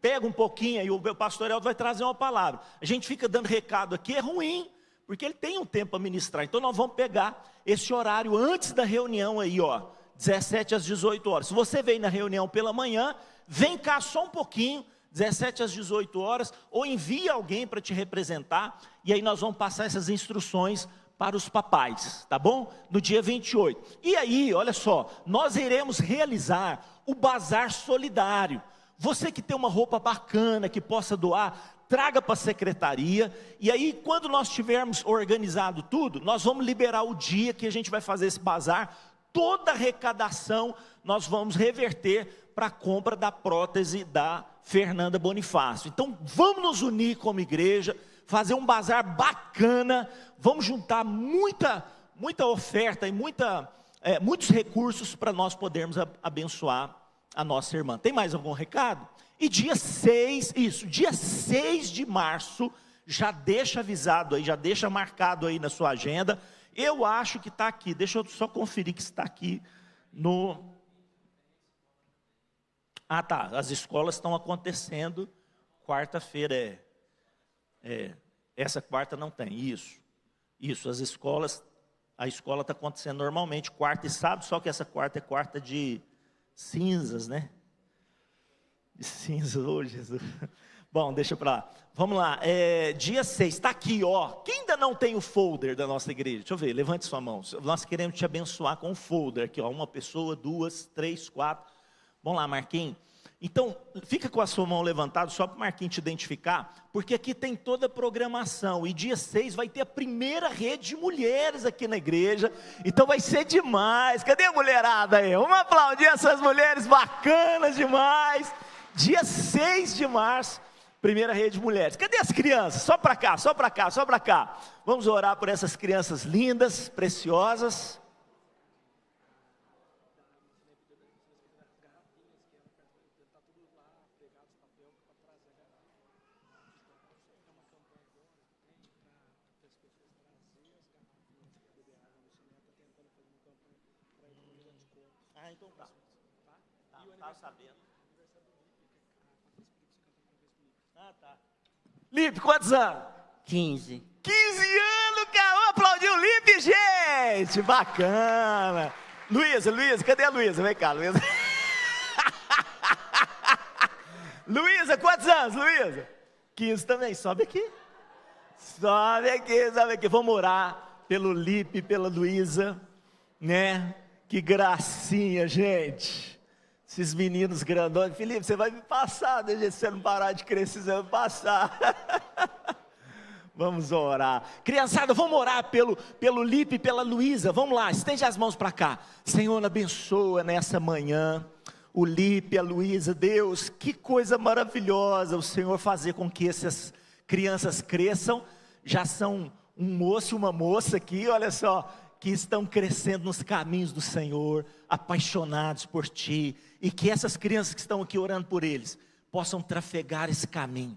pega um pouquinho e o pastor Elton vai trazer uma palavra. A gente fica dando recado aqui, é ruim, porque ele tem um tempo para ministrar. Então nós vamos pegar esse horário antes da reunião aí, 17 às 18 horas. Se você veio na reunião pela manhã, vem cá só um pouquinho, 17 às 18 horas, ou envia alguém para te representar, e aí nós vamos passar essas instruções para os papais, tá bom? No dia 28. E aí, olha só, nós iremos realizar o bazar solidário. Você que tem uma roupa bacana, que possa doar, traga para a secretaria, e aí quando nós tivermos organizado tudo, nós vamos liberar o dia que a gente vai fazer esse bazar. Toda a arrecadação nós vamos reverter para a compra da prótese da Fernanda Bonifácio. Então vamos nos unir como igreja, fazer um bazar bacana, vamos juntar muita oferta e muitos recursos para nós podermos abençoar a nossa irmã. Tem mais algum recado? E dia 6 de março, já deixa avisado aí, já deixa marcado aí na sua agenda. Eu acho que está aqui, deixa eu só conferir que está aqui no... Ah tá, as escolas estão acontecendo, quarta-feira essa quarta não tem, isso, as escolas, a escola está acontecendo normalmente, quarta e sábado, só que essa quarta é quarta de cinzas, né? De cinzas, Jesus. Bom, deixa para lá. Vamos lá, dia 6, está aqui, quem ainda não tem o folder da nossa igreja? Deixa eu ver, levante sua mão. Nós queremos te abençoar com o folder aqui, uma pessoa, 2, 3, 4. Vamos lá, Marquinhos. Então, fica com a sua mão levantada, só para o Marquinhos te identificar, porque aqui tem toda a programação, e dia 6 vai ter a primeira rede de mulheres aqui na igreja, então vai ser demais. Cadê a mulherada aí? Vamos aplaudir essas mulheres bacanas demais. Dia 6 de março, primeira rede de mulheres. Cadê as crianças? Só para cá, só para cá, só para cá. Vamos orar por essas crianças lindas, preciosas. Então tá sabendo. Tá. Lipe, quantos anos? 15. 15 anos, cara. Vamos aplaudir o Lipe, gente. Bacana. Luísa, cadê a Luísa? Vem cá, Luísa. Luísa, quantos anos, Luísa? 15 também. Sobe aqui. Sobe aqui. Vamos orar pelo Lipe, pela Luísa, né? Que gracinha, gente. Esses meninos grandões. Felipe, você vai me passar, né, gente? Se você não parar de crescer, você vai me passar. Vamos orar. Criançada, vamos orar pelo Lipe e pela Luísa. Vamos lá, estende as mãos para cá. Senhor, abençoa nessa manhã o Lipe, a Luísa. Deus, que coisa maravilhosa o Senhor fazer com que essas crianças cresçam. Já são um moço e uma moça aqui, olha só, que estão crescendo nos caminhos do Senhor, apaixonados por Ti, e que essas crianças que estão aqui orando por eles, possam trafegar esse caminho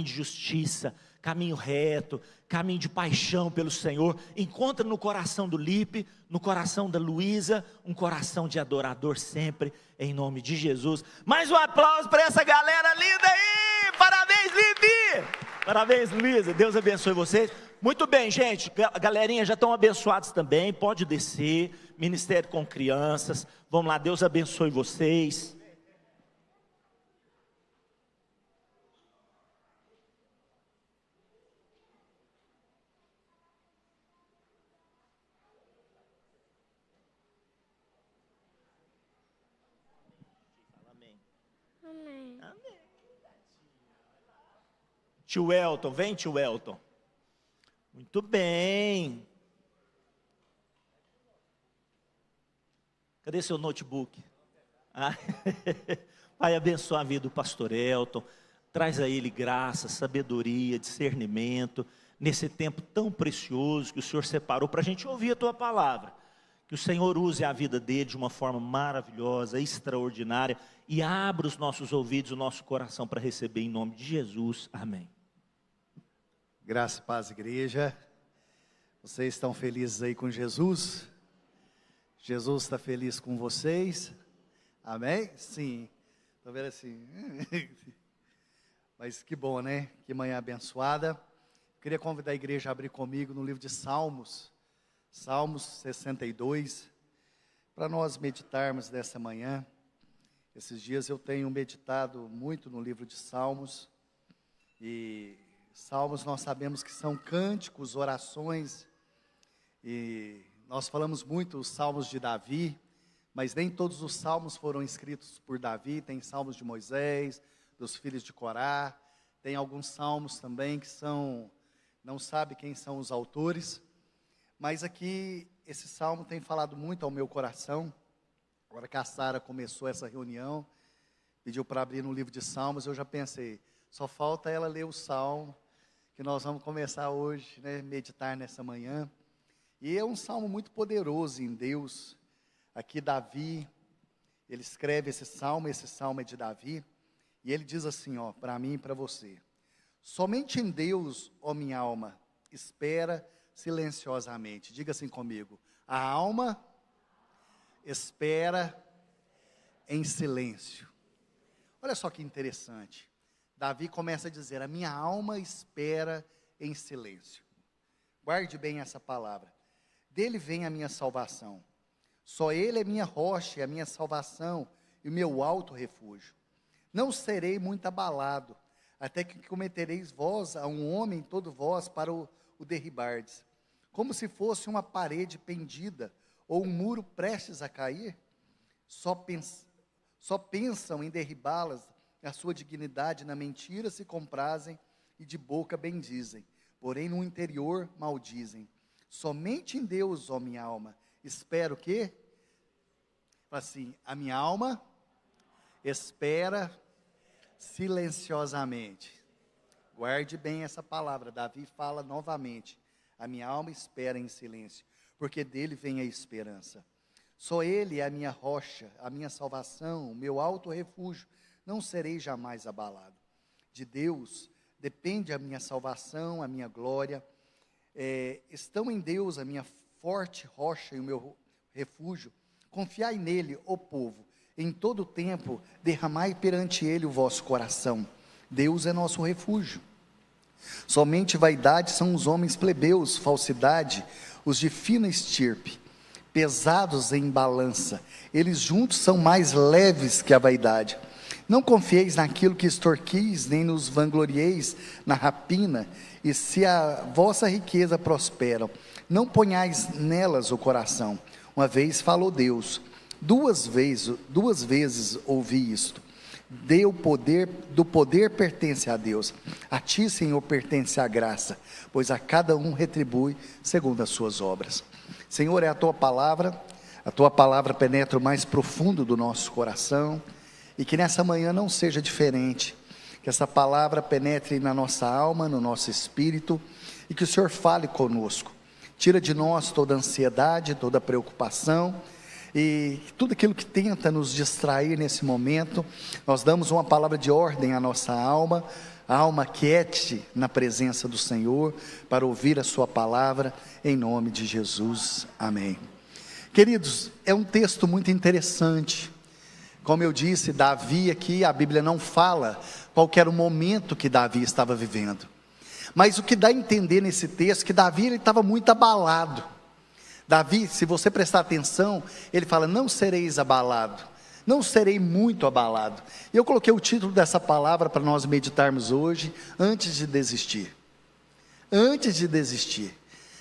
de justiça, caminho reto, caminho de paixão pelo Senhor. Encontra no coração do Lipe, no coração da Luísa, um coração de adorador sempre, em nome de Jesus. Mais um aplauso para essa galera linda aí, parabéns Lipe, parabéns Luísa, Deus abençoe vocês. Muito bem, gente, galerinha já estão abençoados também, pode descer, ministério com crianças, vamos lá, Deus abençoe vocês. Amém. Tio Elton, vem tio Elton. Muito bem. Cadê seu notebook? Pai, abençoa a vida do pastor Elton. Traz a ele graça, sabedoria, discernimento. Nesse tempo tão precioso que o Senhor separou para a gente ouvir a Tua palavra. Que o Senhor use a vida dele de uma forma maravilhosa, extraordinária. E abra os nossos ouvidos, o nosso coração para receber em nome de Jesus. Amém. Graça e paz, igreja. Vocês estão felizes aí com Jesus? Jesus está feliz com vocês? Amém? Sim. Estou vendo assim. Mas que bom, né? Que manhã abençoada. Queria convidar a igreja a abrir comigo no livro de Salmos, Salmos 62, para nós meditarmos nessa manhã. Esses dias eu tenho meditado muito no livro de Salmos, e Salmos nós sabemos que são cânticos, orações, e nós falamos muito os Salmos de Davi, mas nem todos os Salmos foram escritos por Davi. Tem Salmos de Moisés, dos filhos de Corá, tem alguns Salmos também que não sabe quem são os autores, mas aqui esse Salmo tem falado muito ao meu coração. Agora que a Sara começou essa reunião, pediu para abrir no livro de Salmos, eu já pensei, só falta ela ler o Salmo, que nós vamos começar hoje, né, meditar nessa manhã. E é um Salmo muito poderoso em Deus. Aqui Davi, ele escreve esse Salmo é de Davi, e ele diz assim, para mim e para você: somente em Deus, ó minha alma, espera silenciosamente. Diga assim comigo: a alma espera em silêncio. Olha só que interessante. Davi começa a dizer: a minha alma espera em silêncio. Guarde bem essa palavra. Dele vem a minha salvação. Só Ele é minha rocha, a minha salvação e o meu alto refúgio. Não serei muito abalado, até que cometereis vós a um homem, todo vós, para o derribardes. Como se fosse uma parede pendida, ou um muro prestes a cair, só pensam em derribá-las. A sua dignidade na mentira se comprazem, e de boca bendizem, porém no interior maldizem. Somente em Deus, ó minha alma, espero que, assim, a minha alma espera silenciosamente. Guarde bem essa palavra. Davi fala novamente: a minha alma espera em silêncio, porque dele vem a esperança. Só Ele é a minha rocha, a minha salvação, o meu alto refúgio. Não serei jamais abalado. De Deus depende a minha salvação, a minha glória. Estão em Deus a minha forte rocha e o meu refúgio. Confiai nele, ó povo. Em todo tempo derramai perante ele o vosso coração. Deus é nosso refúgio. Somente vaidade são os homens plebeus, falsidade, os de fina estirpe, pesados em balança. Eles juntos são mais leves que a vaidade. Não confieis naquilo que extorquis, nem nos vanglorieis na rapina, e se a vossa riqueza prosperam, não ponhais nelas o coração. Uma vez falou Deus, duas vezes ouvi isto: do poder pertence a Deus, a ti, Senhor, pertence a graça, pois a cada um retribui segundo as suas obras. Senhor, é a tua palavra penetra o mais profundo do nosso coração, e que nessa manhã não seja diferente, que essa palavra penetre na nossa alma, no nosso espírito, e que o Senhor fale conosco. Tira de nós toda ansiedade, toda preocupação, e tudo aquilo que tenta nos distrair nesse momento. Nós damos uma palavra de ordem à nossa alma. A alma quiete na presença do Senhor, para ouvir a sua palavra, em nome de Jesus, amém. Queridos, é um texto muito interessante. Como eu disse, Davi aqui, a Bíblia não fala qual era o momento que Davi estava vivendo, mas o que dá a entender nesse texto, que Davi ele estava muito abalado. Davi, se você prestar atenção, ele fala: não sereis abalado, não serei muito abalado. E eu coloquei o título dessa palavra para nós meditarmos hoje: antes de desistir. Antes de desistir.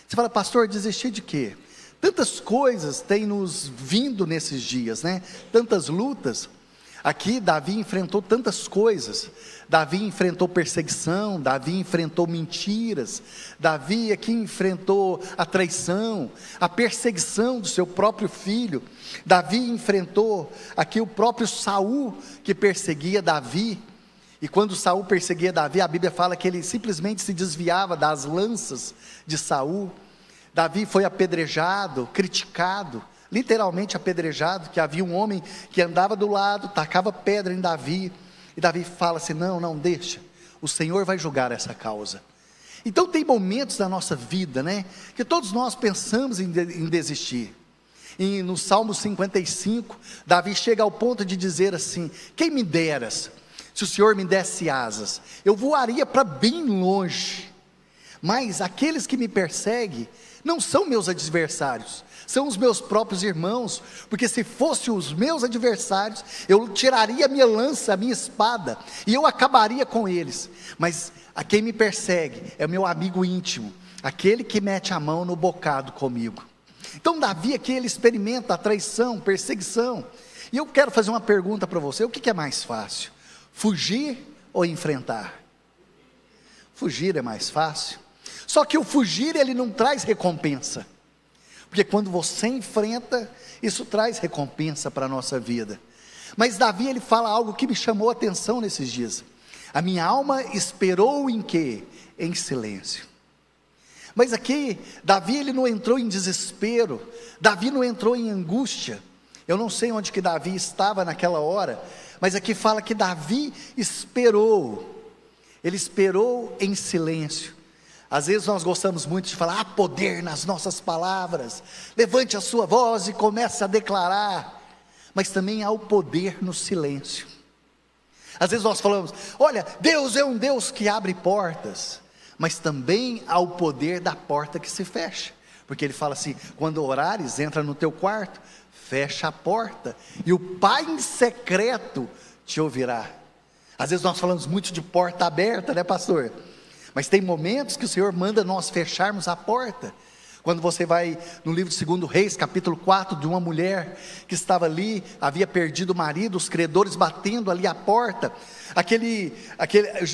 Você fala: pastor, desistir de quê? Tantas coisas têm nos vindo nesses dias, né? Tantas lutas. Aqui Davi enfrentou tantas coisas. Davi enfrentou perseguição, Davi enfrentou mentiras, Davi aqui enfrentou a traição, a perseguição do seu próprio filho. Davi enfrentou aqui o próprio Saul, que perseguia Davi. E quando Saul perseguia Davi, a Bíblia fala que ele simplesmente se desviava das lanças de Saul. Davi foi apedrejado, criticado, literalmente apedrejado, que havia um homem que andava do lado, tacava pedra em Davi, e Davi fala assim: não deixa, o Senhor vai julgar essa causa. Então tem momentos da nossa vida, né, que todos nós pensamos em desistir. E no Salmo 55, Davi chega ao ponto de dizer assim: quem me deras Se o Senhor me desse asas, eu voaria para bem longe. Mas aqueles que me perseguem não são meus adversários, são os meus próprios irmãos, porque se fossem os meus adversários, eu tiraria a minha lança, a minha espada, e eu acabaria com eles. Mas a quem me persegue é meu amigo íntimo, aquele que mete a mão no bocado comigo. Então Davi aqui, ele experimenta a traição, perseguição. E eu quero fazer uma pergunta para você: o que é mais fácil? Fugir ou enfrentar? Fugir é mais fácil. Só que o fugir, ele não traz recompensa, porque quando você enfrenta, isso traz recompensa para a nossa vida. Mas Davi, ele fala algo que me chamou a atenção nesses dias: a minha alma esperou em quê? Em silêncio. Mas aqui, Davi, ele não entrou em desespero, Davi não entrou em angústia. Eu não sei onde que Davi estava naquela hora, mas aqui fala que Davi esperou, ele esperou em silêncio. Às vezes nós gostamos muito de falar: há poder nas nossas palavras, levante a sua voz e comece a declarar, mas também há o poder no silêncio. Às vezes nós falamos: olha, Deus é um Deus que abre portas, mas também há o poder da porta que se fecha, porque ele fala assim: quando orares, entra no teu quarto, fecha a porta, e o Pai em secreto te ouvirá. Às vezes nós falamos muito de porta aberta, né, pastor? Mas tem momentos que o Senhor manda nós fecharmos a porta. Quando você vai no livro de 2 Reis, capítulo 4, de uma mulher que estava ali, havia perdido o marido, os credores batendo ali a porta,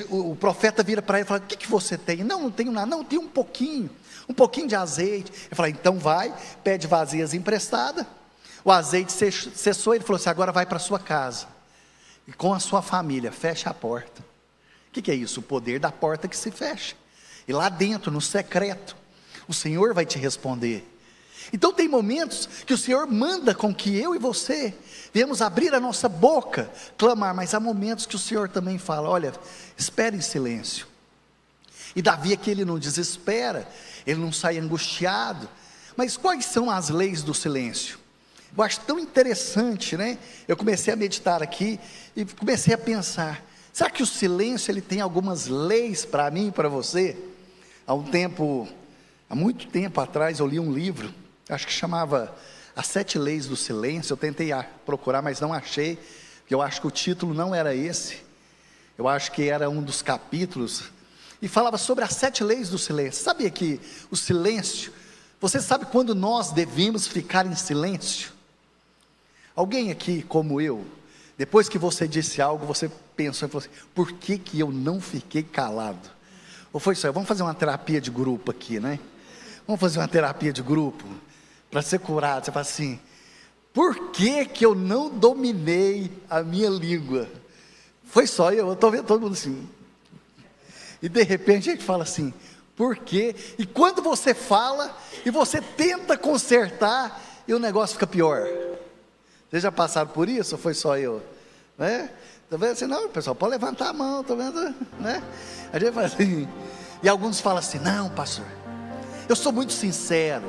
o profeta vira para ele e fala: o que você tem? Não tenho nada. Não, tenho um pouquinho de azeite. Ele fala: então vai, pede vasilhas emprestadas. O azeite cessou, ele falou assim: agora vai para a sua casa, e com a sua família, fecha a porta. O que é isso? O poder da porta que se fecha, e lá dentro, no secreto, o Senhor vai te responder. Então tem momentos que o Senhor manda com que eu e você viemos abrir a nossa boca, clamar, mas há momentos que o Senhor também fala: olha, espere em silêncio. E Davi aqui, ele não desespera, ele não sai angustiado. Mas quais são as leis do silêncio? Eu acho tão interessante, né? Eu comecei a meditar aqui e comecei a pensar: será que o silêncio, ele tem algumas leis para mim e para você? Há muito tempo atrás, eu li um livro, acho que chamava As 7 Leis do Silêncio. Eu tentei procurar, mas não achei, porque eu acho que o título não era esse. Eu acho que era um dos capítulos, e falava sobre as 7 leis do silêncio. Sabia que o silêncio, você sabe quando nós devemos ficar em silêncio? Alguém aqui, como eu, depois que você disse algo, você pensou e falou assim: por que eu não fiquei calado? Ou foi só, vamos fazer uma terapia de grupo aqui, né? Vamos fazer uma terapia de grupo, para ser curado. Você fala assim: por que eu não dominei a minha língua? Foi só eu estou vendo todo mundo assim. E de repente a gente fala assim: por quê? E quando você fala, e você tenta consertar, e o negócio fica pior. Vocês já passaram por isso, ou foi só eu? Né? Tá vendo assim? Não, pessoal, pode levantar a mão, tá vendo? Né? A gente fala assim, e alguns falam assim: não, pastor, eu sou muito sincero.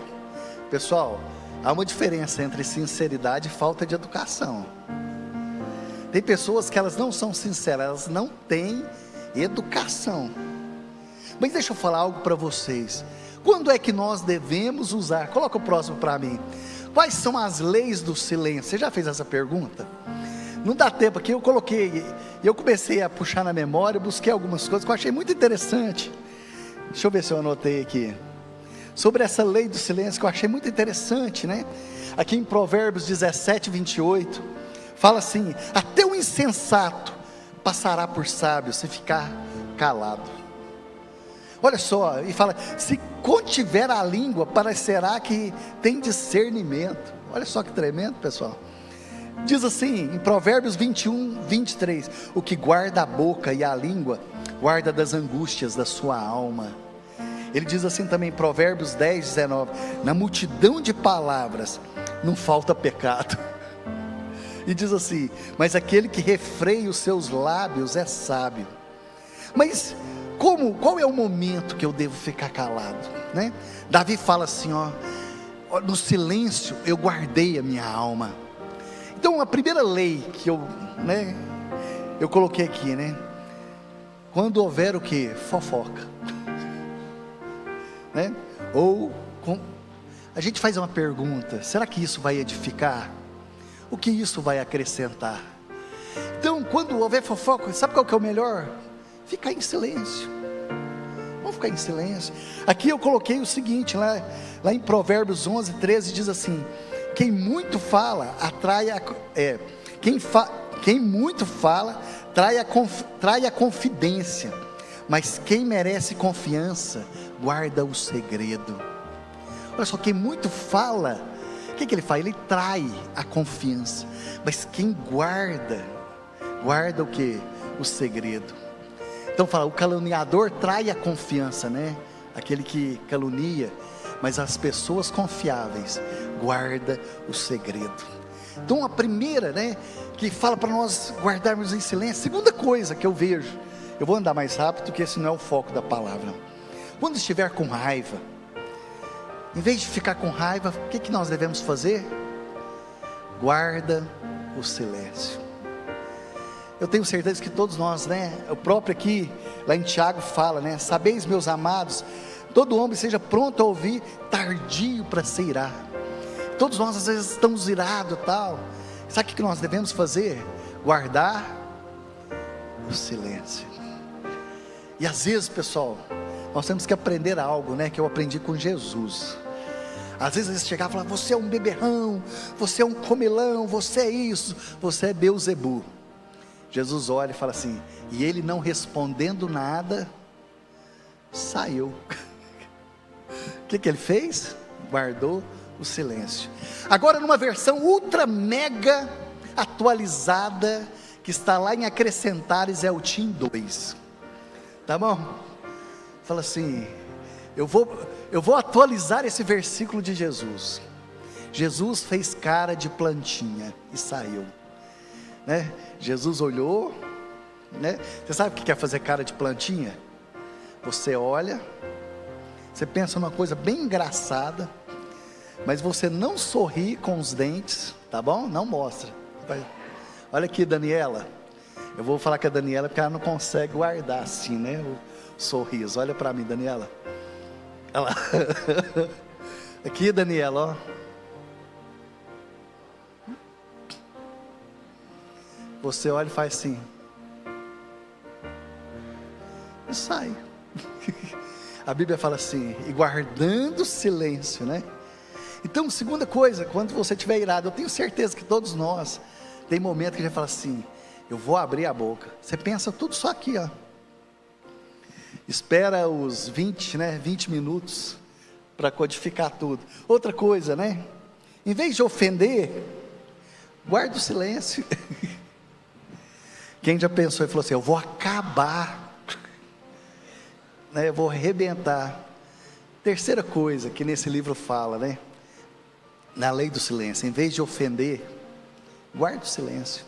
Pessoal, há uma diferença entre sinceridade e falta de educação. Tem pessoas que elas não são sinceras, elas não têm educação. Mas deixa eu falar algo para vocês: quando é que nós devemos usar? Coloca o próximo para mim. Quais são as leis do silêncio? Você já fez essa pergunta? Não dá tempo aqui, eu coloquei, e eu comecei a puxar na memória, busquei algumas coisas que eu achei muito interessante. Deixa eu ver se eu anotei aqui, sobre essa lei do silêncio, que eu achei muito interessante, né? Aqui em Provérbios 17, 28, fala assim: até o insensato passará por sábio se ficar calado. Olha só, e fala: se contiver a língua, parecerá que tem discernimento. Olha só que tremendo, pessoal. Diz assim, em Provérbios 21, 23, o que guarda a boca e a língua, guarda das angústias da sua alma. Ele diz assim também, Provérbios 10, 19, na multidão de palavras, não falta pecado. E diz assim, mas aquele que refreia os seus lábios é sábio. Mas qual é o momento que eu devo ficar calado, né? Davi fala assim, no silêncio eu guardei a minha alma. Então a primeira lei que eu coloquei aqui, né? Quando houver o que? Fofoca, né? A gente faz uma pergunta: será que isso vai edificar? O que isso vai acrescentar? Então, quando houver fofoca, sabe qual que é o melhor? Ficar em silêncio. Vamos ficar em silêncio. Aqui eu coloquei o seguinte, lá em Provérbios 11, 13, diz assim: quem muito fala, quem muito fala, trai a confidência, mas quem merece confiança, guarda o segredo. Olha só, quem muito fala, o que ele faz? Ele trai a confiança, mas quem guarda o que? O segredo. Então fala, o caluniador trai a confiança, né? Aquele que calunia, mas as pessoas confiáveis guarda o segredo. Então a primeira, né, que fala para nós guardarmos em silêncio. Segunda coisa que eu vejo, eu vou andar mais rápido, porque esse não é o foco da palavra. Quando estiver com raiva, em vez de ficar com raiva, o que nós devemos fazer? Guarda o silêncio. Eu tenho certeza que todos nós, né, o próprio aqui, lá em Tiago fala, né, sabeis, meus amados, todo homem seja pronto a ouvir, tardio para se irar. Todos nós às vezes estamos irados e tal. Sabe o que nós devemos fazer? Guardar o silêncio. E às vezes, pessoal, nós temos que aprender algo, né, que eu aprendi com Jesus. Às vezes eles chegavam e falavam: você é um beberrão, você é um comilão, você é isso, você é Beuzebu. Jesus olha e fala assim, e ele não respondendo nada, saiu. O que ele fez? Guardou o silêncio. Agora numa versão ultra mega atualizada, que está lá em Acrescentares, é o TIM 2, tá bom? Fala assim, eu vou atualizar esse versículo de Jesus. Jesus fez cara de plantinha e saiu, né? Jesus olhou, né? Você sabe o que quer fazer cara de plantinha? Você olha, você pensa numa coisa bem engraçada, mas você não sorri com os dentes, tá bom? Não mostra. Olha aqui, Daniela. Eu vou falar com a Daniela porque ela não consegue guardar assim, né, o sorriso. Olha para mim, Daniela. Olha lá. Aqui, Daniela, ó. Você olha e faz assim e sai. A Bíblia fala assim, e guardando silêncio, né? Então, segunda coisa, quando você estiver irado, eu tenho certeza que todos nós tem momento que a gente fala assim, eu vou abrir a boca. Você pensa tudo só aqui, ó. Espera os 20 minutos para codificar tudo. Outra coisa, né? Em vez de ofender, guarda o silêncio. Quem já pensou e falou assim, eu vou acabar, né? Eu vou arrebentar. Terceira coisa que nesse livro fala, né? Na lei do silêncio, em vez de ofender, guarda o silêncio.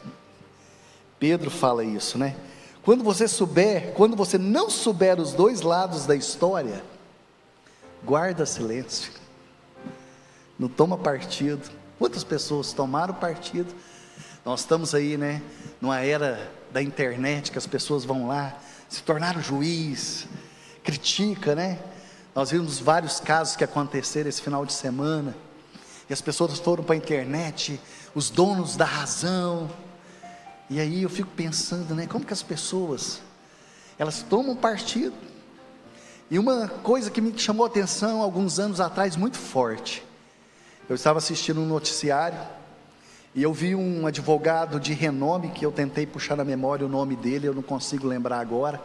Pedro fala isso, né? Quando você não souber os dois lados da história, guarda silêncio. Não toma partido. Quantas pessoas tomaram partido? Nós estamos aí, né, numa era da internet, que as pessoas vão lá, se tornaram juiz, critica, né? Nós vimos vários casos que aconteceram esse final de semana, e as pessoas foram para a internet, os donos da razão, e aí eu fico pensando, né, como que as pessoas, elas tomam partido. E uma coisa que me chamou a atenção alguns anos atrás, muito forte, eu estava assistindo um noticiário, e eu vi um advogado de renome, que eu tentei puxar na memória o nome dele, eu não consigo lembrar agora.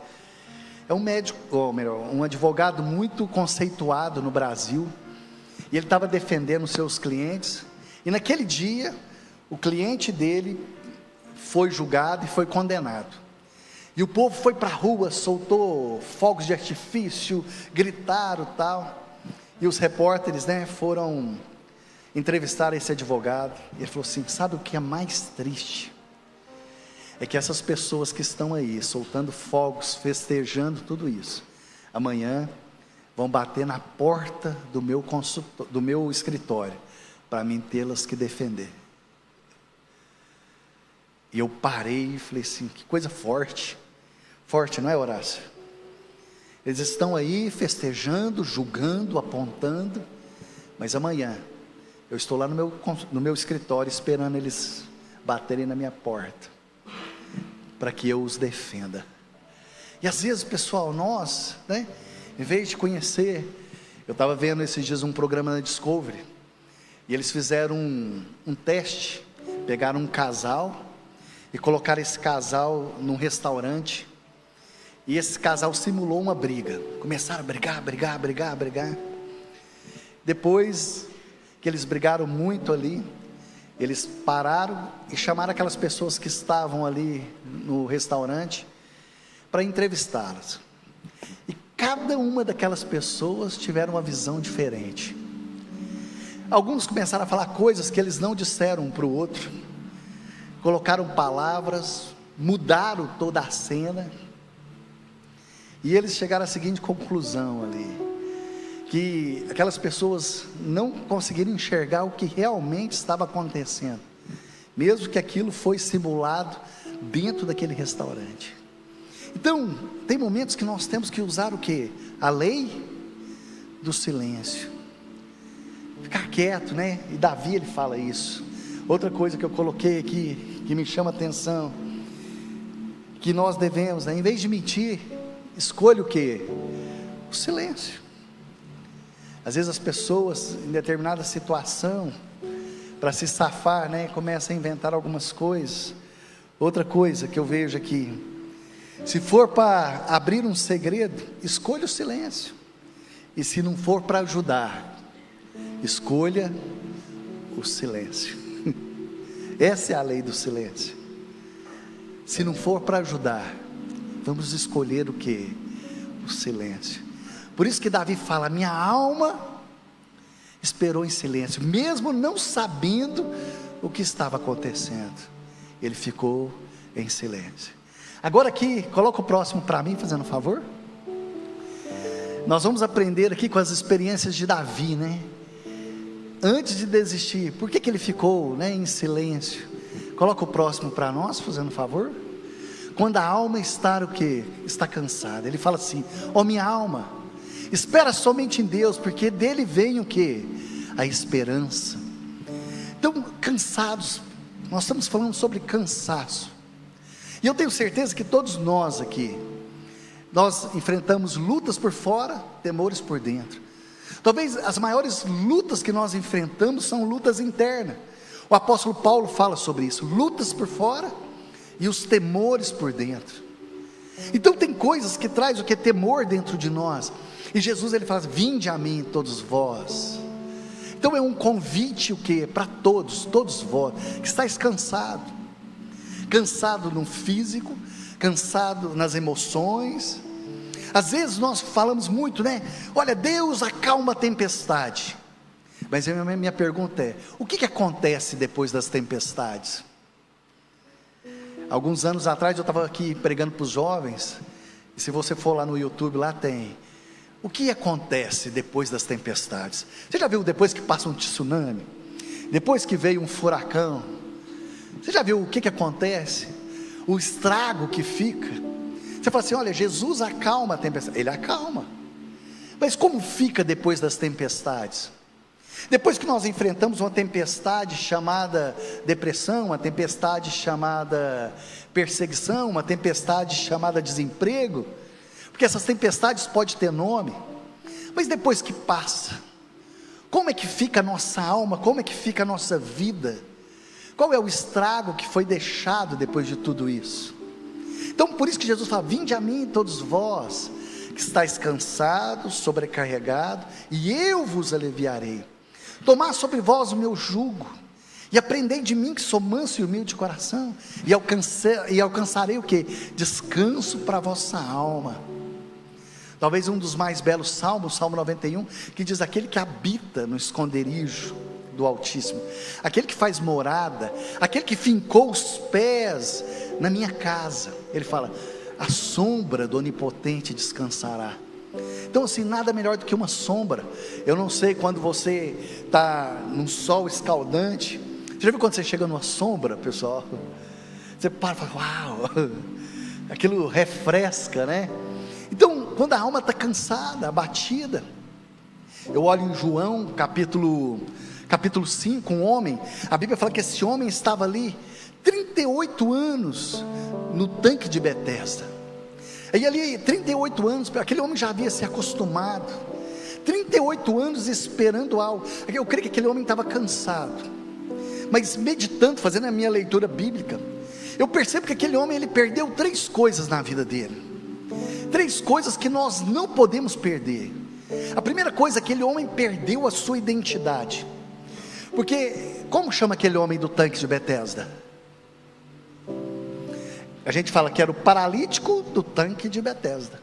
É um médico, ou melhor, um advogado muito conceituado no Brasil, e ele estava defendendo os seus clientes, e naquele dia, o cliente dele foi julgado e foi condenado, e o povo foi para a rua, soltou fogos de artifício, gritaram tal, e os repórteres, né, foram entrevistaram esse advogado, e ele falou assim, sabe o que é mais triste? É que essas pessoas que estão aí, soltando fogos, festejando tudo isso, amanhã vão bater na porta do meu escritório, para mim tê-las que defender. E eu parei e falei assim, que coisa forte. Forte, não é, Horácio? Eles estão aí festejando, julgando, apontando, mas amanhã eu estou lá no meu escritório esperando eles baterem na minha porta, para que eu os defenda. E às vezes, pessoal, nós, né, em vez de conhecer, eu estava vendo esses dias um programa na Discovery, e eles fizeram um teste, pegaram um casal, e colocaram esse casal num restaurante, e esse casal simulou uma briga, começaram a brigar, depois que eles brigaram muito ali, eles pararam e chamaram aquelas pessoas que estavam ali no restaurante, para entrevistá-las, e cada uma daquelas pessoas tiveram uma visão diferente. Alguns começaram a falar coisas que eles não disseram um para o outro, colocaram palavras, mudaram toda a cena, e eles chegaram à seguinte conclusão ali, que aquelas pessoas não conseguiram enxergar o que realmente estava acontecendo, mesmo que aquilo foi simulado dentro daquele restaurante. Então, tem momentos que nós temos que usar o quê? A lei do silêncio, ficar quieto, né? E Davi, ele fala isso. Outra coisa que eu coloquei aqui, que me chama a atenção, que nós devemos, né, em vez de mentir, escolha o quê? O silêncio. Às vezes as pessoas, em determinada situação, para se safar, né, começam a inventar algumas coisas. Outra coisa que eu vejo aqui, se for para abrir um segredo, escolha o silêncio, e se não for para ajudar, escolha o silêncio. Essa é a lei do silêncio. Se não for para ajudar, vamos escolher o que? O silêncio. Por isso que Davi fala, minha alma esperou em silêncio, mesmo não sabendo o que estava acontecendo, ele ficou em silêncio. Agora aqui, coloca o próximo para mim, fazendo um favor. Nós vamos aprender aqui com as experiências de Davi, né? Antes de desistir, por que ele ficou, né, em silêncio? Coloca o próximo para nós, fazendo um favor. Quando a alma está o quê? Está cansada, ele fala assim, ó minha alma, espera somente em Deus, porque dele vem o quê? A esperança. Então, cansados, nós estamos falando sobre cansaço, e eu tenho certeza que todos nós aqui, nós enfrentamos lutas por fora, temores por dentro. Talvez as maiores lutas que nós enfrentamos são lutas internas. O apóstolo Paulo fala sobre isso, lutas por fora e os temores por dentro. Então tem coisas que traz o que? Temor dentro de nós, e Jesus ele fala, vinde a mim todos vós. Então é um convite o que? Para todos vós, que estáis cansados, cansado no físico, cansado nas emoções. Às vezes nós falamos muito, né? Olha, Deus acalma a tempestade, mas a minha pergunta é, o que acontece depois das tempestades? Alguns anos atrás eu estava aqui pregando para os jovens, e se você for lá no YouTube, lá tem, o que acontece depois das tempestades? Você já viu depois que passa um tsunami? Depois que veio um furacão? Você já viu o que acontece? O estrago que fica? Você fala assim, olha, Jesus acalma a tempestade. Ele acalma, mas como fica depois das tempestades? Depois que nós enfrentamos uma tempestade chamada depressão, uma tempestade chamada perseguição, uma tempestade chamada desemprego, porque essas tempestades podem ter nome, mas depois que passa, como é que fica a nossa alma, como é que fica a nossa vida? Qual é o estrago que foi deixado depois de tudo isso? Então por isso que Jesus fala, vinde a mim todos vós, que estáis cansados, sobrecarregados, e eu vos aliviarei. Tomai sobre vós o meu jugo, e aprendei de mim que sou manso e humilde de coração, e alcançarei o que? Descanso para a vossa alma. Talvez um dos mais belos salmos, Salmo 91, que diz, aquele que habita no esconderijo do Altíssimo, aquele que faz morada, aquele que fincou os pés na minha casa, ele fala, a sombra do Onipotente descansará. Então assim, nada melhor do que uma sombra. Eu não sei quando você está num sol escaldante, você já viu quando você chega numa sombra, pessoal? Você para e fala, uau, aquilo refresca, né? Então, quando a alma está cansada, abatida, eu olho em João, capítulo 5, um homem, a Bíblia fala que esse homem estava ali, 38 anos, no tanque de Betesda, e ali, 38 anos, aquele homem já havia se acostumado, 38 anos esperando algo, eu creio que aquele homem estava cansado, mas meditando, fazendo a minha leitura bíblica, eu percebo que aquele homem, ele perdeu 3 coisas na vida dele, 3 coisas que nós não podemos perder. A primeira coisa, aquele homem perdeu a sua identidade, porque, como chama aquele homem do tanque de Betesda? A gente fala que era o paralítico do tanque de Betesda.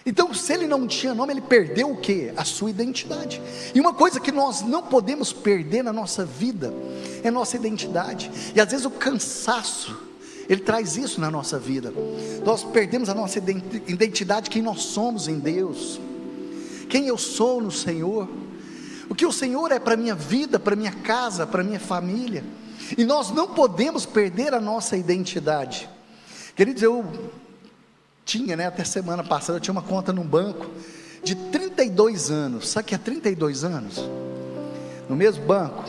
Então, se ele não tinha nome, ele perdeu o quê? A sua identidade. E uma coisa que nós não podemos perder na nossa vida, é a nossa identidade, e às vezes o cansaço, ele traz isso na nossa vida, nós perdemos a nossa identidade, quem nós somos em Deus, quem eu sou no Senhor, o que o Senhor é para a minha vida, para a minha casa, para a minha família, e nós não podemos perder a nossa identidade. Queridos, eu tinha, até semana passada, eu tinha uma conta num banco, de 32 anos, sabe o que é 32 anos? No mesmo banco,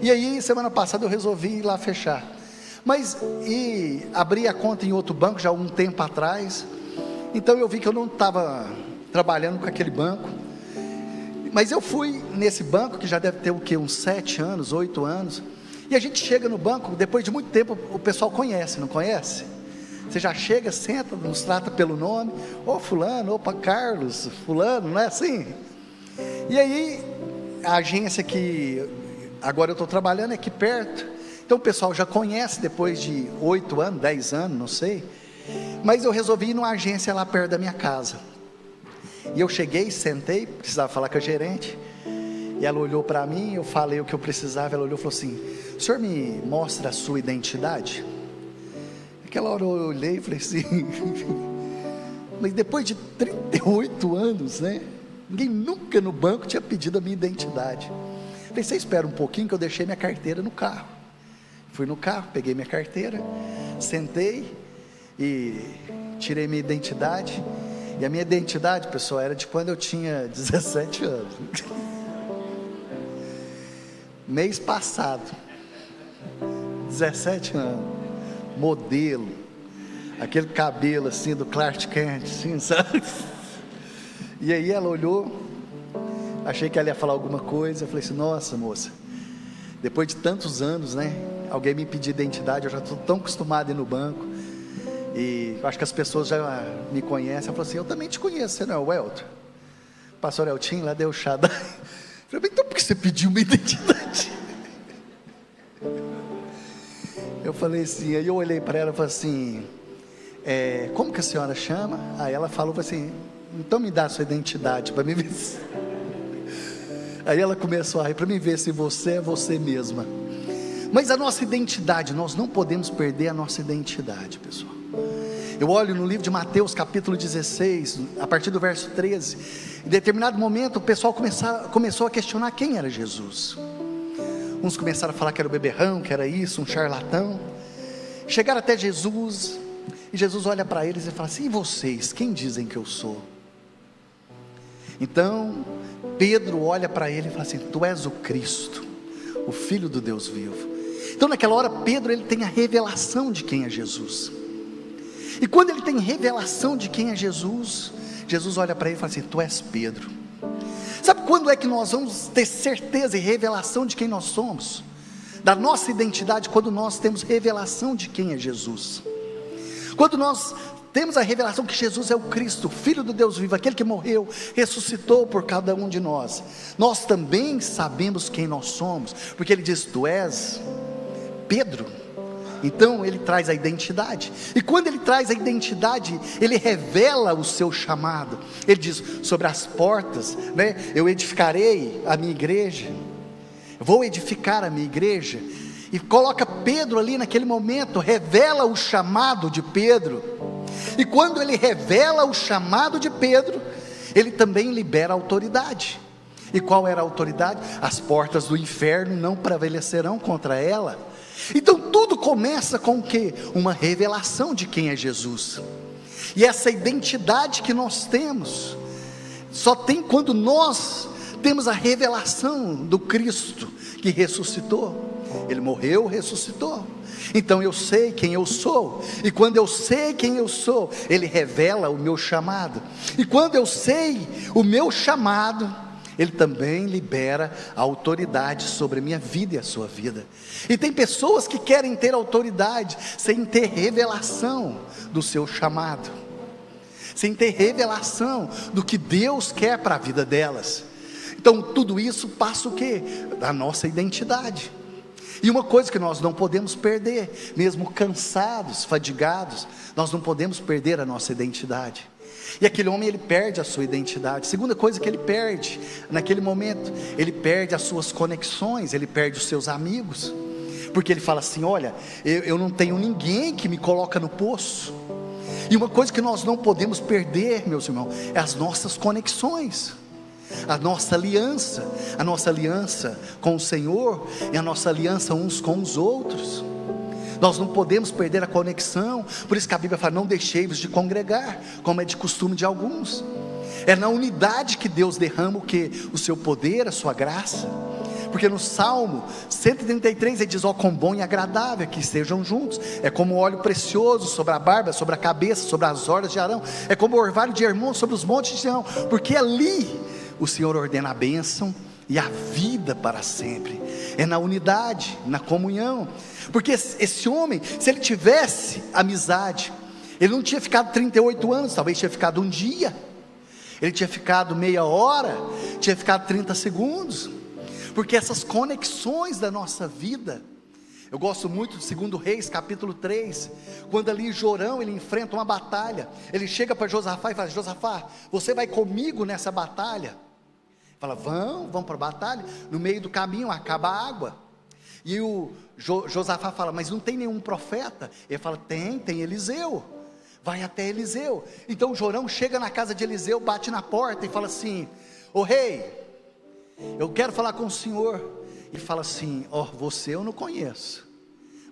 e aí semana passada eu resolvi ir lá fechar, e abri a conta em outro banco, já há um tempo atrás, então eu vi que eu não estava trabalhando com aquele banco, mas eu fui nesse banco, que já deve ter o quê? Uns 7 anos, 8 anos, e a gente chega no banco, depois de muito tempo, o pessoal conhece, não conhece? Você já chega, senta, nos trata pelo nome, ô fulano, opa Carlos, fulano, não é assim? E aí, a agência que agora eu estou trabalhando é aqui perto, então o pessoal já conhece, depois de 8 anos, 10 anos, não sei, mas eu resolvi ir numa agência lá perto da minha casa, e eu cheguei, sentei, precisava falar com a gerente, e ela olhou para mim, eu falei o que eu precisava, ela olhou e falou assim, o senhor me mostra a sua identidade? Aquela hora eu olhei e falei assim, mas depois de 38 anos, ninguém nunca no banco tinha pedido a minha identidade. Falei, você espera um pouquinho que eu deixei minha carteira no carro. Fui no carro, peguei minha carteira, sentei e tirei minha identidade. E a minha identidade, pessoal, era de quando eu tinha 17 anos. Mês passado, 17 anos. Modelo, aquele cabelo assim do Clark Kent, assim, sabe? E aí ela olhou, achei que ela ia falar alguma coisa, eu falei assim, nossa moça, depois de tantos anos, alguém me pedir identidade, eu já estou tão acostumado a ir no banco, e acho que as pessoas já me conhecem. Ela falou assim, eu também te conheço, você não é o Elton? Pastor Eltinho, lá deu chá. Eu falei, então por que você pediu uma identidade? Eu falei assim, aí eu olhei para ela e falei assim, como que a senhora chama? Aí ela falou assim, então me dá a sua identidade para mim ver se... Aí ela começou a rir, para mim ver se você é você mesma. Mas a nossa identidade, nós não podemos perder a nossa identidade, pessoal. Eu olho no livro de Mateus capítulo 16, a partir do verso 13, em determinado momento o pessoal começou a questionar quem era Jesus. Uns começaram a falar que era o beberrão, que era isso, um charlatão. Chegaram até Jesus, e Jesus olha para eles e fala assim, e vocês, quem dizem que eu sou? Então, Pedro olha para ele e fala assim, tu és o Cristo, o Filho do Deus vivo. Então naquela hora, Pedro, ele tem a revelação de quem é Jesus. E quando ele tem revelação de quem é Jesus, Jesus olha para ele e fala assim, tu és Pedro. Sabe quando é que nós vamos ter certeza e revelação de quem nós somos? Da nossa identidade, quando nós temos revelação de quem é Jesus. Quando nós temos a revelação que Jesus é o Cristo, Filho do Deus vivo, aquele que morreu, ressuscitou por cada um de nós. Nós também sabemos quem nós somos, porque ele diz, tu és Pedro. Então ele traz a identidade, e quando ele traz a identidade, ele revela o seu chamado. Ele diz, sobre as portas, eu edificarei a minha igreja, vou edificar a minha igreja, e coloca Pedro ali naquele momento, revela o chamado de Pedro, e quando ele revela o chamado de Pedro, ele também libera a autoridade. E qual era a autoridade? As portas do inferno não prevalecerão contra ela. Então tudo começa com o quê? Uma revelação de quem é Jesus. E essa identidade que nós temos, só tem quando nós temos a revelação do Cristo que ressuscitou. Ele morreu, ressuscitou. Então eu sei quem eu sou, e quando eu sei quem eu sou, Ele revela o meu chamado, e quando eu sei o meu chamado, Ele também libera a autoridade sobre a minha vida e a sua vida. E tem pessoas que querem ter autoridade, sem ter revelação do seu chamado, sem ter revelação do que Deus quer para a vida delas. Então tudo isso passa o quê? Da nossa identidade. E uma coisa que nós não podemos perder, mesmo cansados, fadigados, nós não podemos perder a nossa identidade. E aquele homem, ele perde a sua identidade. Segunda coisa que ele perde, naquele momento, ele perde as suas conexões, ele perde os seus amigos, porque ele fala assim: olha, eu não tenho ninguém que me coloca no poço. E uma coisa que nós não podemos perder, meus irmãos, é as nossas conexões, a nossa aliança com o Senhor, e a nossa aliança uns com os outros. Nós não podemos perder a conexão. Por isso que a Bíblia fala: não deixeis de congregar, como é de costume de alguns. É na unidade que Deus derrama o que? O seu poder, a sua graça. Porque no Salmo 133 ele diz: ó, quão bom e agradável que estejam juntos. É como óleo precioso sobre a barba, sobre a cabeça, sobre as orlas de Arão. É como o orvalho de Hermon sobre os montes de Sião. Porque ali o Senhor ordena a bênção e a vida para sempre. É na unidade, na comunhão. Porque esse homem, se ele tivesse amizade, ele não tinha ficado 38 anos, talvez tinha ficado um dia, ele tinha ficado meia hora, tinha ficado 30 segundos. Porque essas conexões da nossa vida, eu gosto muito de 2 Reis capítulo 3, quando ali Jorão, ele enfrenta uma batalha, ele chega para Josafá e fala: Josafá, você vai comigo nessa batalha? Fala: vamos para a batalha. No meio do caminho acaba a água, e o Josafá fala: mas não tem nenhum profeta? Ele fala: tem Eliseu, vai até Eliseu. Então Jorão chega na casa de Eliseu, bate na porta e fala assim: ô rei, eu quero falar com o senhor. E fala assim: ó, você eu não conheço,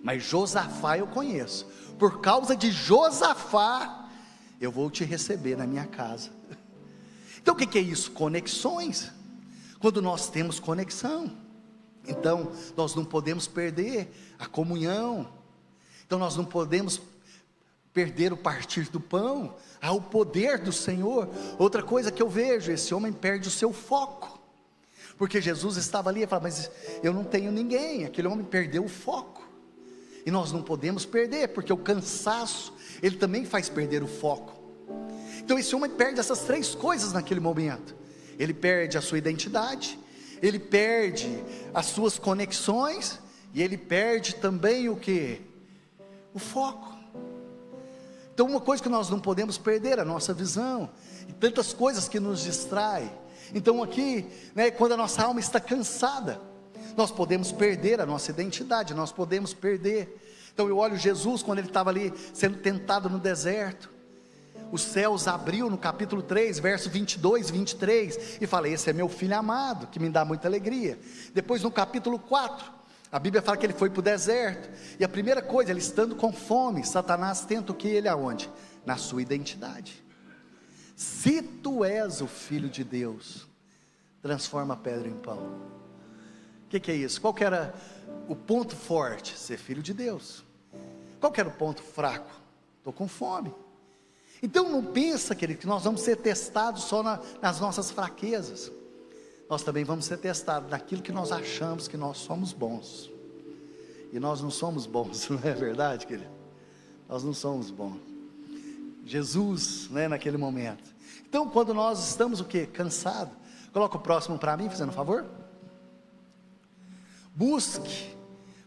mas Josafá eu conheço. Por causa de Josafá eu vou te receber na minha casa. Então o que é isso? Conexões. Quando nós temos conexão, então nós não podemos perder a comunhão. Então nós não podemos perder o partir do pão, o poder do Senhor. Outra coisa que eu vejo, esse homem perde o seu foco, porque Jesus estava ali e falava: mas eu não tenho ninguém. Aquele homem perdeu o foco, e nós não podemos perder, porque o cansaço, ele também faz perder o foco. Então esse homem perde essas três coisas naquele momento. Ele perde a sua identidade, ele perde as suas conexões, e ele perde também o que? O foco. Então uma coisa que nós não podemos perder, a nossa visão, e tantas coisas que nos distraem. Então aqui, quando a nossa alma está cansada, nós podemos perder a nossa identidade, nós podemos perder. Então eu olho Jesus, quando ele estava ali sendo tentado no deserto, os céus abriu no capítulo 3, verso 22 e 23, e fala: esse é meu filho amado, que me dá muita alegria. Depois no capítulo 4, a Bíblia fala que ele foi para o deserto, e a primeira coisa, ele estando com fome, Satanás tenta o que ele aonde? Na sua identidade. Se tu és o Filho de Deus, transforma a pedra em pão. O que é isso? Qual que era o ponto forte? Ser filho de Deus. Qual que era o ponto fraco? Estou com fome. Então não pensa, querido, que nós vamos ser testados só nas nossas fraquezas. Nós também vamos ser testados naquilo que nós achamos que nós somos bons. E nós não somos bons, não é verdade, querido? Nós não somos bons. Jesus, naquele momento. Então quando nós estamos o quê? Cansado. Coloca o próximo para mim, fazendo um favor. Busque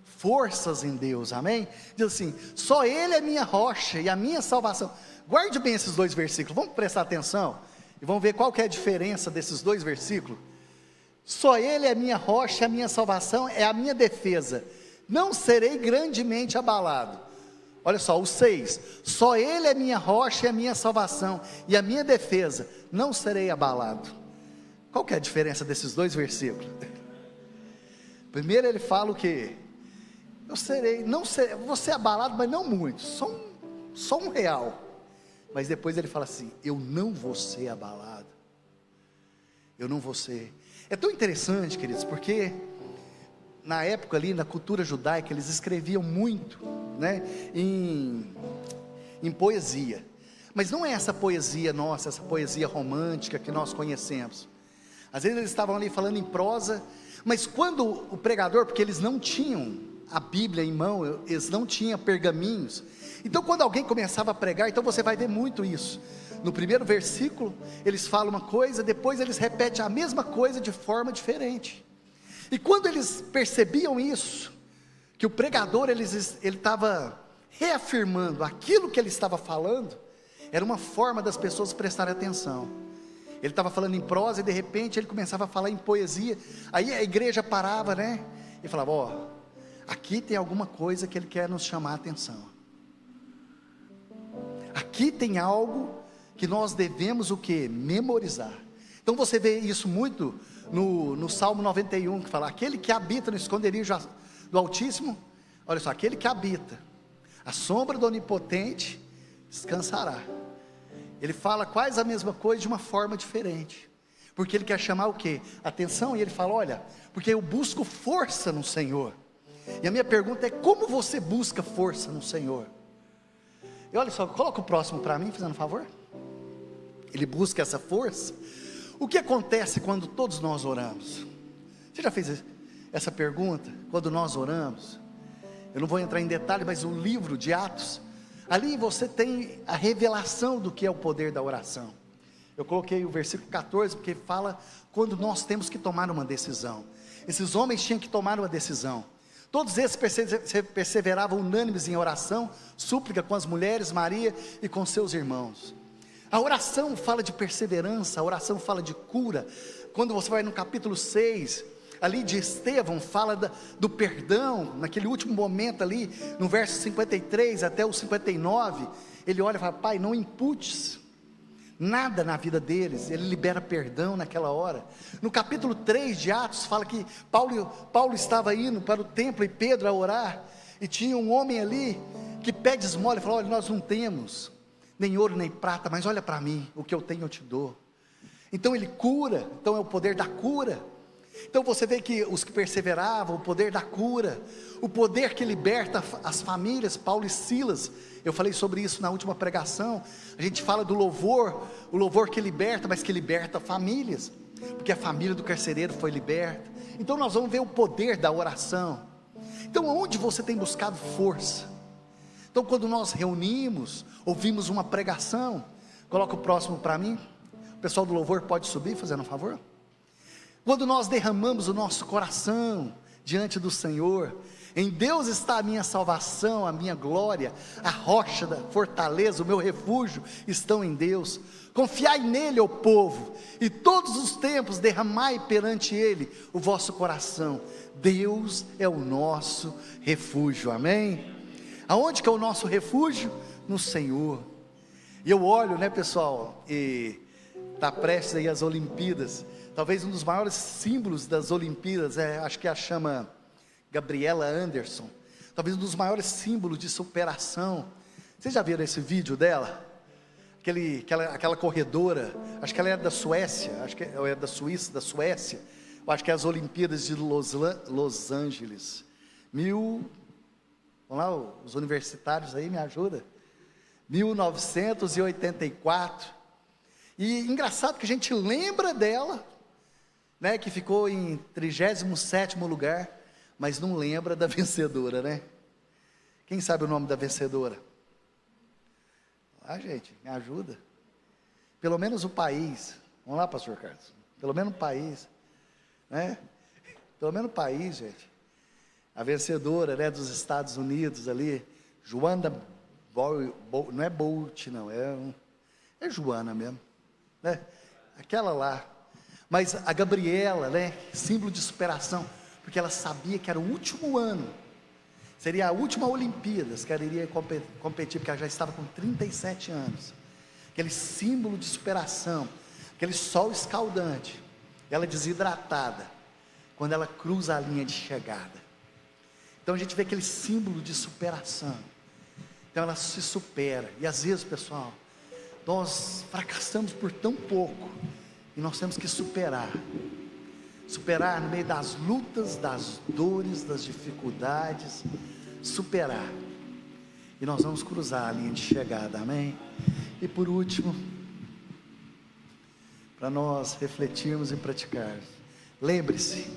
forças em Deus, amém? Diz assim: só Ele é minha rocha e a minha salvação. Guarde bem esses dois versículos, vamos prestar atenção, e vamos ver qual que é a diferença desses dois versículos. Só Ele é minha rocha, a minha salvação, é a minha defesa, não serei grandemente abalado. Olha só, o 6, só Ele é minha rocha e a minha salvação, e a minha defesa, não serei abalado. Qual que é a diferença desses dois versículos? Primeiro ele fala o quê? vou ser abalado, mas não muito, só um real. Mas depois ele fala assim: eu não vou ser abalado, eu não vou ser. É tão interessante, queridos, porque na época ali, na cultura judaica, eles escreviam muito, né, em poesia. Mas não é essa poesia nossa, essa poesia romântica que nós conhecemos. Às vezes eles estavam ali falando em prosa, mas quando o pregador, porque eles não tinham a Bíblia em mão, eles não tinham pergaminhos, então quando alguém começava a pregar, então você vai ver muito isso. No primeiro versículo, eles falam uma coisa, depois eles repetem a mesma coisa de forma diferente. E quando eles percebiam isso, que o pregador ele estava reafirmando aquilo que ele estava falando, era uma forma das pessoas prestarem atenção. Ele estava falando em prosa e de repente ele começava a falar em poesia. Aí a igreja parava, né? E falava: ó, aqui tem alguma coisa que ele quer nos chamar a atenção. Aqui tem algo que nós devemos o quê? Memorizar. Então você vê isso muito no Salmo 91, que fala: aquele que habita no esconderijo do Altíssimo, olha só, aquele que habita a sombra do Onipotente descansará. Ele fala quase a mesma coisa de uma forma diferente, porque ele quer chamar o quê? Atenção. E ele fala: olha, porque eu busco força no Senhor. E a minha pergunta é: como você busca força no Senhor? E olha só, coloca o próximo para mim, fazendo um favor. Ele busca essa força. O que acontece quando todos nós oramos? Você já fez essa pergunta? Quando nós oramos, eu não vou entrar em detalhe, mas o livro de Atos, ali você tem a revelação do que é o poder da oração. Eu coloquei o versículo 14, porque fala quando nós temos que tomar uma decisão. Esses homens tinham que tomar uma decisão. Todos esses perseveravam unânimes em oração, súplica com as mulheres, Maria e com seus irmãos. A oração fala de perseverança, a oração fala de cura. Quando você vai no capítulo 6, ali de Estevão, fala do perdão, naquele último momento ali, no verso 53 até o 59, ele olha e fala: pai, não imputes nada na vida deles, ele libera perdão naquela hora. No capítulo 3 de Atos, fala que Paulo estava indo para o templo e Pedro a orar, e tinha um homem ali, que pede esmola, e falou: olha, nós não temos nem ouro nem prata, mas olha para mim, o que eu tenho eu te dou. Então ele cura, então é o poder da cura. Então você vê que os que perseveravam, o poder da cura, o poder que liberta as famílias. Paulo e Silas, eu falei sobre isso na última pregação. A gente fala do louvor, o louvor que liberta, mas que liberta famílias, porque a família do carcereiro foi liberta. Então nós vamos ver o poder da oração. Então onde você tem buscado força? Então quando nós reunimos, ouvimos uma pregação, coloca o próximo para mim, o pessoal do louvor pode subir, fazendo um favor. Quando nós derramamos o nosso coração diante do Senhor, em Deus está a minha salvação, a minha glória, a rocha da fortaleza, o meu refúgio estão em Deus. Confiai nele, ó povo, e todos os tempos derramai perante ele o vosso coração. Deus é o nosso refúgio, amém? Aonde que é o nosso refúgio? No Senhor. E eu olho, né, pessoal, e está prestes aí as Olimpíadas. Talvez um dos maiores símbolos das Olimpíadas, acho que a chama Gabriela Anderson. Talvez um dos maiores símbolos de superação. Vocês já viram esse vídeo dela? Aquela corredora, acho que ela é da Suécia, acho que é da Suíça, da Suécia. Eu acho que é as Olimpíadas de Los Angeles. Vamos lá, os universitários aí, me ajuda. 1984. E engraçado que a gente lembra dela, né, que ficou em 37º lugar, mas não lembra da vencedora, né? Quem sabe o nome da vencedora? Gente, me ajuda. Pelo menos o país. Vamos lá, pastor Carlos. Pelo menos o país, né? Pelo menos o país, gente. A vencedora, né, dos Estados Unidos ali, Joana não é Bolt, não, é Joana mesmo, né? Aquela lá. Mas a Gabriela, né, símbolo de superação, porque ela sabia que era o último ano, seria a última Olimpíadas que ela iria competir, porque ela já estava com 37 anos. Aquele símbolo de superação, aquele sol escaldante, ela desidratada, quando ela cruza a linha de chegada. Então a gente vê aquele símbolo de superação. Então ela se supera. E às vezes, pessoal, nós fracassamos por tão pouco, e nós temos que superar no meio das lutas, das dores, das dificuldades, superar, e nós vamos cruzar a linha de chegada, amém? E por último, para nós refletirmos e praticarmos, lembre-se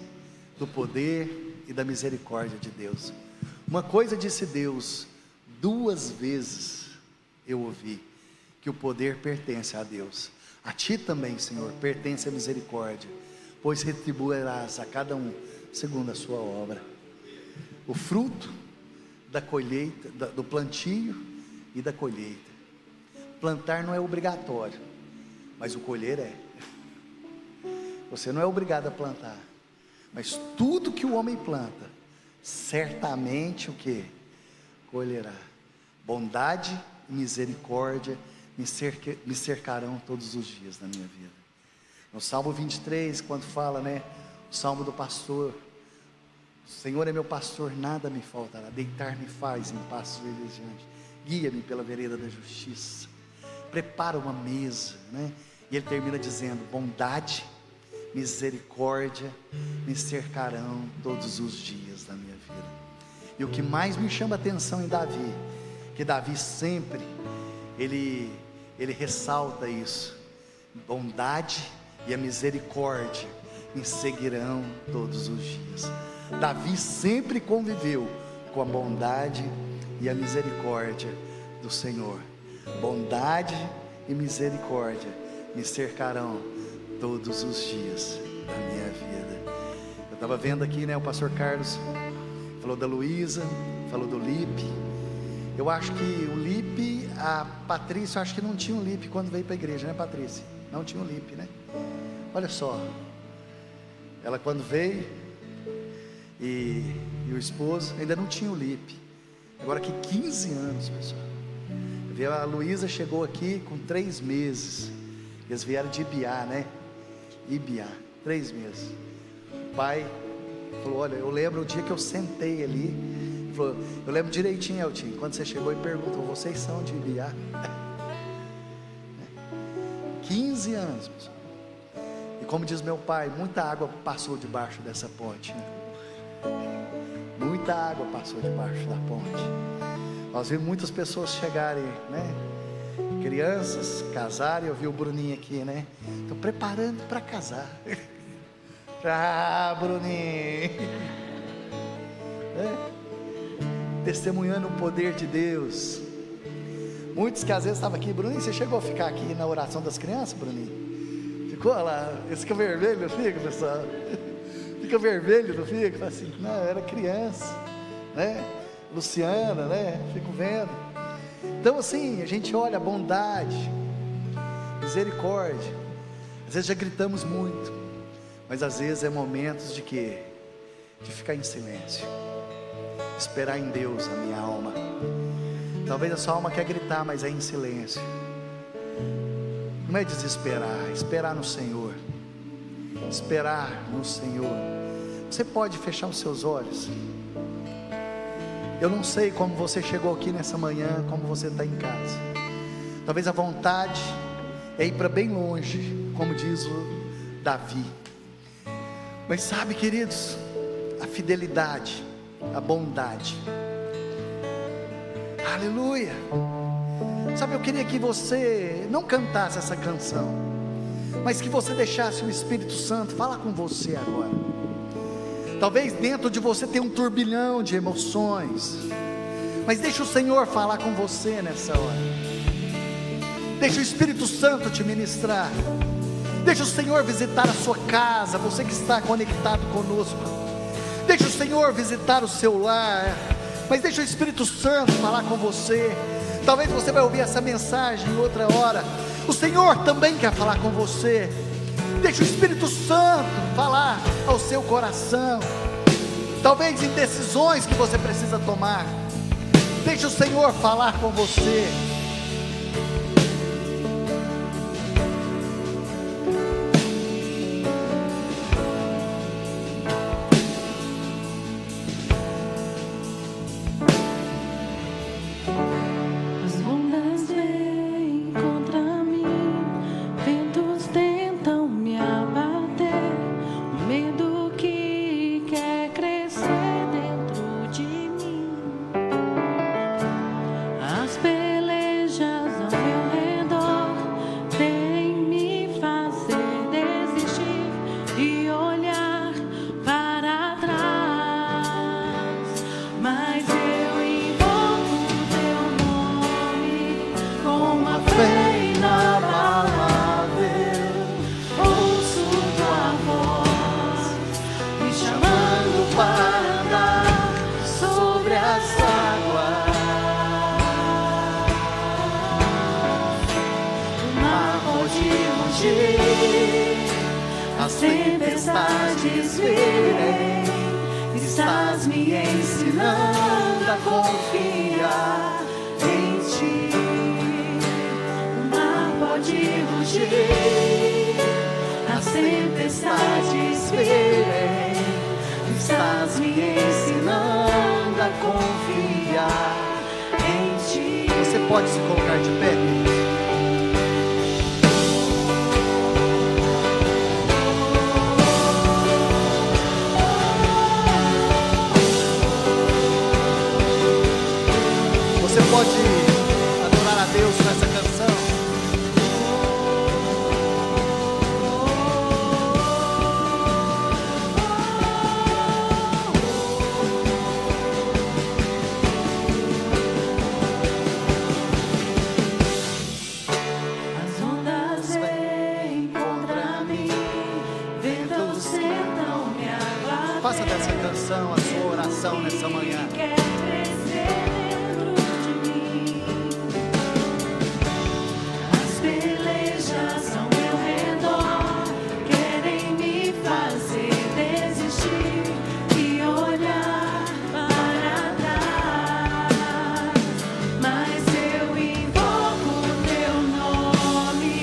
do poder e da misericórdia de Deus. Uma coisa disse Deus, 2 vezes eu ouvi, que o poder pertence a Deus. A ti também, Senhor, pertence a misericórdia, pois retribuirás a cada um segundo a sua obra. O fruto da colheita, do plantio e da colheita. Plantar não é obrigatório, mas o colher é. Você não é obrigado a plantar, mas tudo que o homem planta, certamente o que? Colherá. Bondade e misericórdia me cercarão todos os dias da minha vida. No Salmo 23, quando fala, o Salmo do pastor, o Senhor é meu pastor, nada me faltará, deitar-me faz em pastos verdejantes, guia-me pela vereda da justiça, prepara uma mesa, e ele termina dizendo, bondade, misericórdia, me cercarão todos os dias da minha vida. E o que mais me chama a atenção em Davi, que Davi sempre, ele ressalta isso, bondade e a misericórdia me seguirão todos os dias. Davi sempre conviveu com a bondade e a misericórdia do Senhor. Bondade e misericórdia me cercarão todos os dias da minha vida. Eu estava vendo aqui, o pastor Carlos falou da Luísa, falou do Lipe. Eu acho que o Lipe, a Patrícia, eu acho que não tinha um Lipe quando veio para a igreja, Patrícia? Não tinha um Lipe, Olha só, ela quando veio, e o esposo ainda não tinha o Lipe. Agora que 15 anos, pessoal. A Luísa chegou aqui com 3 meses. Eles vieram de Ibiá, Ibiá, 3 meses. O pai falou, olha, eu lembro o dia que eu sentei ali. Ele falou, eu lembro direitinho, Eltinho, quando você chegou e perguntou, vocês são de Ibiá? 15 anos, pessoal. E como diz meu pai, muita água passou debaixo dessa ponte, Muita água passou debaixo da ponte. Nós vimos muitas pessoas chegarem, crianças casarem. Eu vi o Bruninho aqui, Estou preparando para casar. Bruninho, testemunhando o poder de Deus. Muitos que às vezes estavam aqui, Bruninho, você chegou a ficar aqui na oração das crianças, Bruninho? Ficou lá, fica vermelho, não fica, pessoal? Fica vermelho, não fica? Fala assim, não, eu era criança, Luciana, fico vendo. Então assim, a gente olha a bondade, misericórdia. Às vezes já gritamos muito, mas às vezes é momentos de quê? De ficar em silêncio, esperar em Deus a minha alma. Talvez a sua alma quer gritar, mas é em silêncio. Não é desesperar, esperar no Senhor. Esperar no Senhor. Você pode fechar os seus olhos. Eu não sei como você chegou aqui nessa manhã, como você está em casa. Talvez a vontade é ir para bem longe, como diz o Davi. Mas sabe, queridos, a fidelidade, a bondade, aleluia. Sabe, eu queria que você não cantasse essa canção, mas que você deixasse o Espírito Santo falar com você agora. Talvez dentro de você tenha um turbilhão de emoções, mas deixa o Senhor falar com você nessa hora. Deixa o Espírito Santo te ministrar. Deixa o Senhor visitar a sua casa, você que está conectado conosco. Deixa o Senhor visitar o seu lar, mas deixa o Espírito Santo falar com você. Talvez você vai ouvir essa mensagem em outra hora. O Senhor também quer falar com você. Deixa o Espírito Santo falar ao seu coração. Talvez em decisões que você precisa tomar. Deixa o Senhor falar com você. pode rugir, as tempestades virem. Estás me ensinando a confiar em ti. O mar pode rugir, as tempestades virem. Estás me ensinando a confiar em ti. Você pode se colocar de pé? Você pode adorar a Deus com essa canção. As ondas vêm contra mim, ventos tentam me abater. Faça dessa canção a sua oração nessa manhã. Quer crescer dentro de mim. As pelejas ao meu redor querem me fazer desistir e olhar para trás. Mas eu invoco teu nome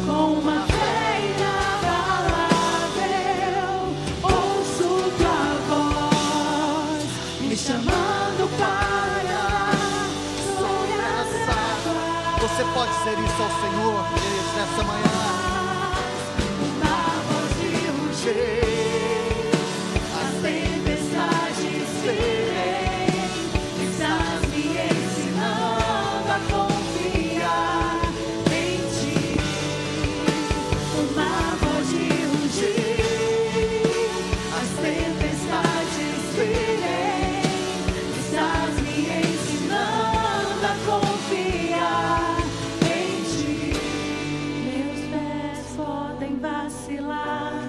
com uma fé inabalável. Ouço tua voz me chamando para sobre as águas. Você pode ser isso ao Senhor, queridos, nessa manhã. O mar pode rugir, as tempestades virem. Estás me ensinando a confiar em ti. O mar pode rugir, as tempestades virem. Estás me ensinando a confiar em ti. Meus pés podem vacilar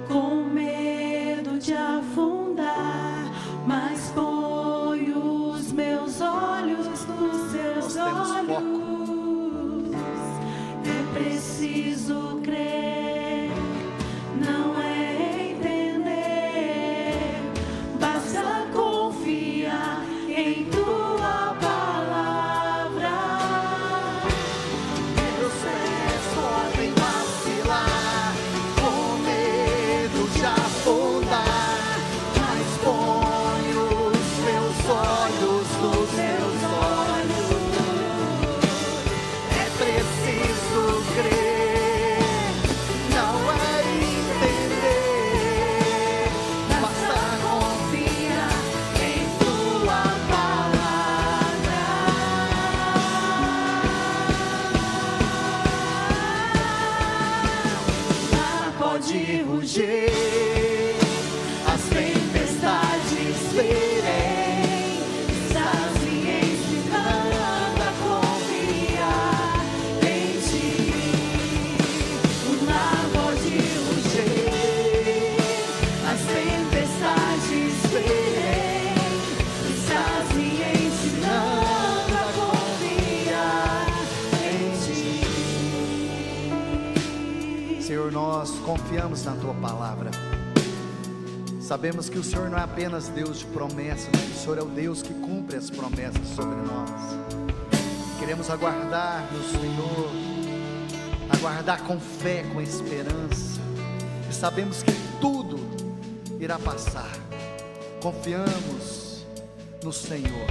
com medo de afundar, mas ponho os meus olhos nos seus Nós temos foco. olhos. É preciso crer, não é entender. Basta confiar em tua palavra. Meus pés podem vacilar com medo de afundar, mas ponho os meus olhos nos seus olhos. É preciso crer, não é entender. Basta confiar em tua palavra. O mar Pode rugir, as tempestades virem. Estás me ensinando a confiar em ti. O mar pode rugir, as tempestades virem. Estás me ensinando a confiar em ti. Senhor, nós confiamos na tua palavra. Sabemos que o Senhor não é apenas Deus de promessas, mas que o Senhor é o Deus que cumpre as promessas sobre nós. Queremos aguardar no Senhor, aguardar com fé, com esperança, e sabemos que tudo irá passar. Confiamos no Senhor,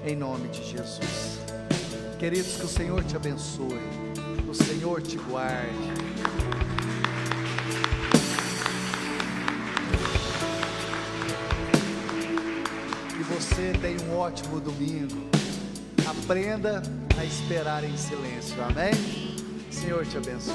em nome de Jesus. Queridos, que o Senhor te abençoe, o Senhor te guarde. E você tenha um ótimo domingo. Aprenda a esperar em silêncio, amém? Senhor te abençoe.